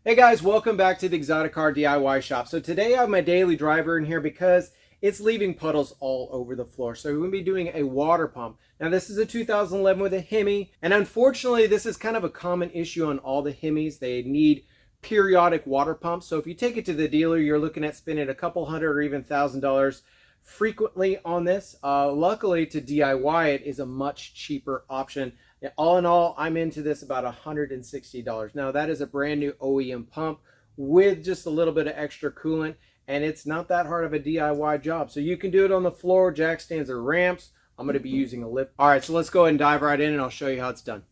Hey guys, welcome back to the Exotic Car DIY shop. So today I have my daily driver in here because it's leaving puddles all over the floor. So we're going to be doing a water pump. Now this is a 2011 with a Hemi, and unfortunately this is kind of a common issue on all the Hemis. They need periodic water pumps. So if you take it to the dealer, you're looking at spending a couple hundred or even $1,000 frequently on this. Luckily to DIY it is a much cheaper option. All in all, I'm into this about $160. Now that is a brand new OEM pump with just a little bit of extra coolant, and it's not that hard of a DIY job. So you can do it on the floor, jack stands or ramps. I'm going to be using a lift. All right, so let's go ahead and dive right in and I'll show you how it's done.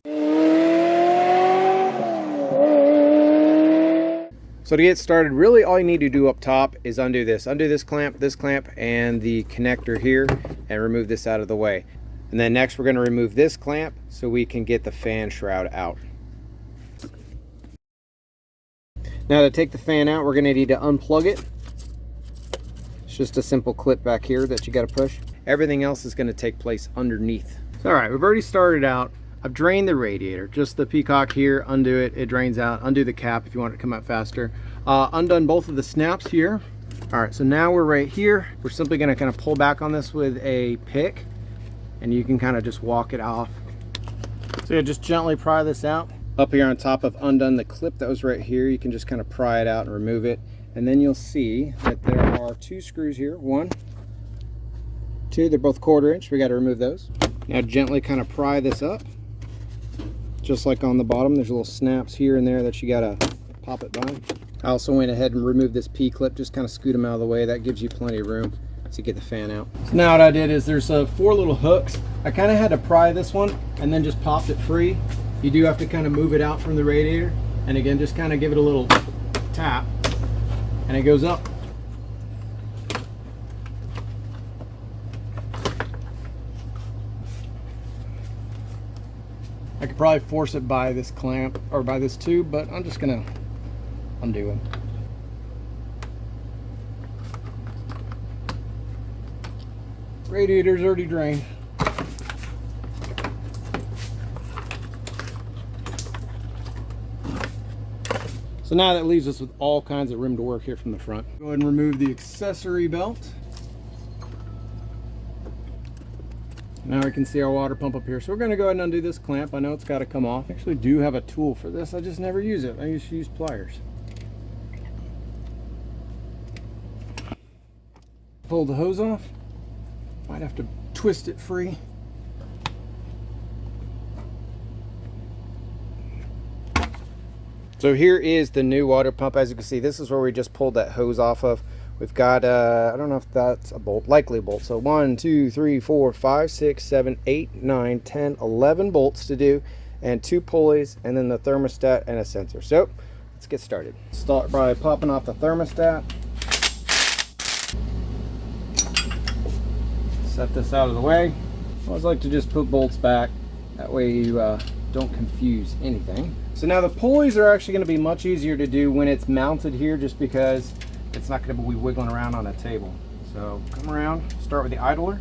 So to get started, really all you need to do up top is undo this clamp, and the connector here, and remove this out of the way. And then next we're going to remove this clamp so we can get the fan shroud out. Now to take the fan out, we're going to need to unplug it. It's just a simple clip back here that you got to push. Everything else is going to take place underneath. So, all right, we've already started out. I've drained the radiator, just the peacock here, undo it, it drains out. Undo the cap if you want it to come out faster. Undone both of the snaps here. All right, so now we're right here. We're simply going to kind of pull back on this with a pick, and you can kind of just walk it off. So yeah, just gently pry this out. Up here on top, I've undone the clip that was right here. You can just kind of pry it out and remove it. And then you'll see that there are two screws here. One, two, they're both 1/4 inch. We got to remove those. Now gently kind of pry this up. Just like on the bottom, there's little snaps here and there that you got to pop it by. I also went ahead and removed this P-clip, just kind of scoot them out of the way. That gives you plenty of room to get the fan out. So now what I did is there's 4 little hooks. I kind of had to pry this one and then just popped it free. You do have to kind of move it out from the radiator, and again just kind of give it a little tap and it goes up. I could probably force it by this clamp or by this tube, but I'm just gonna undo it. Radiator's already drained. So now that leaves us with all kinds of room to work here from the front. Go ahead and remove the accessory belt. Now we can see our water pump up here. So we're going to go ahead and undo this clamp. I know it's got to come off. I actually do have a tool for this. I just never use it. I used to use pliers. Pull the hose off. Might have to twist it free. So here is the new water pump. As you can see, this is where we just pulled that hose off of. We've got, I don't know if that's a bolt, likely a bolt. So 1, 2, 3, 4, 5, 6, 7, 8, 9, 10, 11 bolts to do, and 2 pulleys, and then the thermostat and a sensor. So let's get started. Start by popping off the thermostat. Set this out of the way. I always like to just put bolts back. That way you don't confuse anything. So now the pulleys are actually going to be much easier to do when it's mounted here, just because it's not going to be wiggling around on a table. So come around, start with the idler.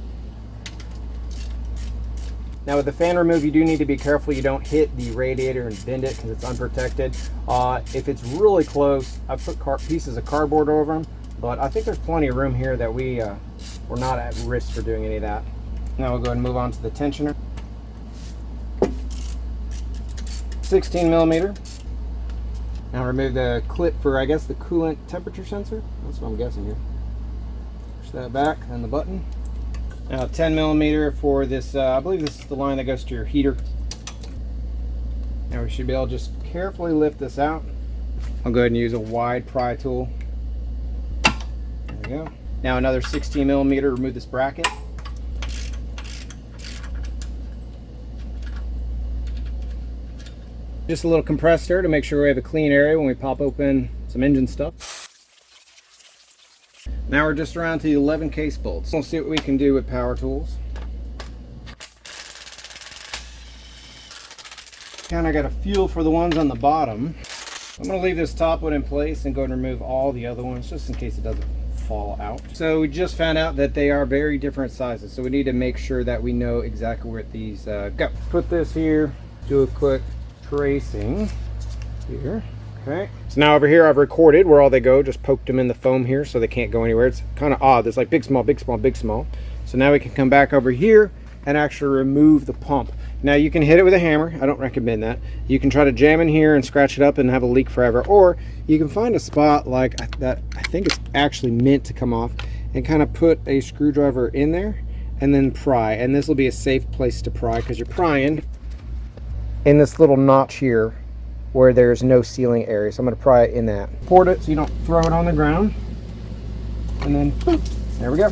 Now with the fan remove, you do need to be careful you don't hit the radiator and bend it because it's unprotected. If it's really close, I've put pieces of cardboard over them, but I think there's plenty of room here that we're not at risk for doing any of that. Now we'll go ahead and move on to the tensioner. 16 millimeter. Now remove the clip for, I guess, the coolant temperature sensor. That's what I'm guessing here. Push that back, and the button. Now 10 millimeter for this, I believe this is the line that goes to your heater. Now we should be able to just carefully lift this out. I'll go ahead and use a wide pry tool. There we go. Now another 16 millimeter, remove this bracket. Just a little compressor to make sure we have a clean area when we pop open some engine stuff. Now we're just around to the 11 case bolts. We'll see what we can do with power tools. Kind of got a feel for the ones on the bottom. I'm going to leave this top one in place and go and remove all the other ones just in case it doesn't fall out. So we just found out that they are very different sizes, so we need to make sure that we know exactly where these go. Put this here, do a quick tracing here. Okay, so now over here I've recorded where all they go, just poked them in the foam here so they can't go anywhere. It's kind of odd. There's like big, small, big, small, big, small. So now we can come back over here and actually remove the pump. Now you can hit it with a hammer. I don't recommend that. You can try to jam in here and scratch it up and have a leak forever, or you can find a spot like that. I think it's actually meant to come off, and kind of put a screwdriver in there and then pry. And this will be a safe place to pry because you're prying in this little notch here where there's no sealing area. So I'm going to pry it in that. Port it so you don't throw it on the ground. And then, boop, there we go.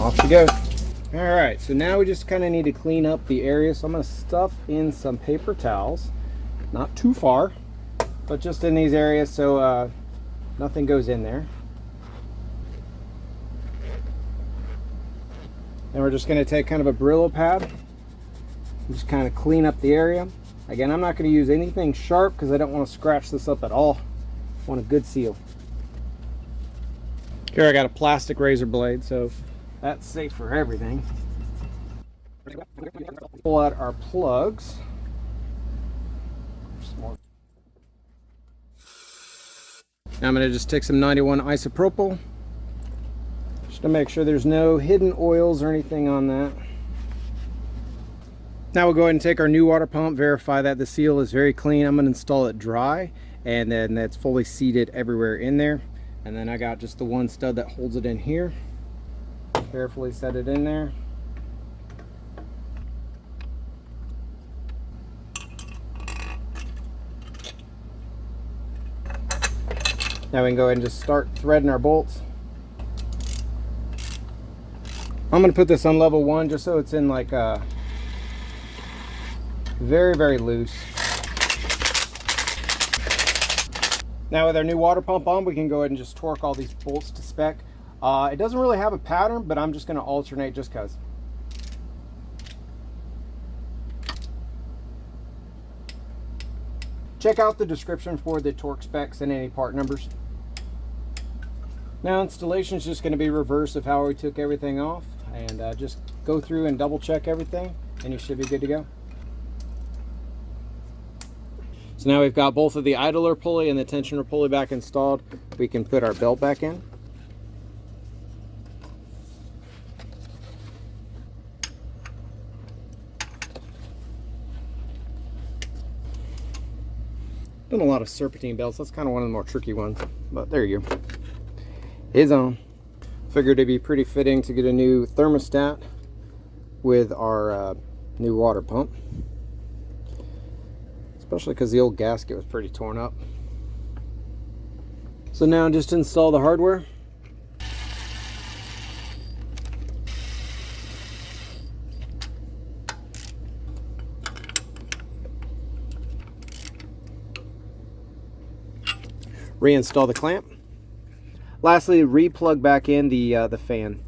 Off she goes. All right, so now we just kind of need to clean up the area. So I'm going to stuff in some paper towels, not too far, but just in these areas so nothing goes in there. And we're just going to take kind of a Brillo pad and just kind of clean up the area. Again, I'm not going to use anything sharp because I don't want to scratch this up at all. I want a good seal. Here I got a plastic razor blade, so that's safe for everything. Pull out our plugs. Now I'm going to just take some 91 isopropyl just to make sure there's no hidden oils or anything on that. Now we'll go ahead and take our new water pump, verify that the seal is very clean. I'm going to install it dry, and then that's fully seated everywhere in there. And then I got just the one stud that holds it in here. Carefully set it in there. Now we can go ahead and just start threading our bolts. I'm going to put this on level 1 just so it's in like a very, very loose. Now with our new water pump on, we can go ahead and just torque all these bolts to spec. It doesn't really have a pattern, but I'm just going to alternate just because. Check out the description for the torque specs and any part numbers. Now installation is just going to be reverse of how we took everything off, and just go through and double check everything and you should be good to go. So now we've got both of the idler pulley and the tensioner pulley back installed. We can put our belt back in. Done a lot of serpentine belts. That's kind of one of the more tricky ones, but there you go. It's on. Figured it'd be pretty fitting to get a new thermostat with our new water pump, especially because the old gasket was pretty torn up. So now just install the hardware. Reinstall the clamp. Lastly, re-plug back in the fan.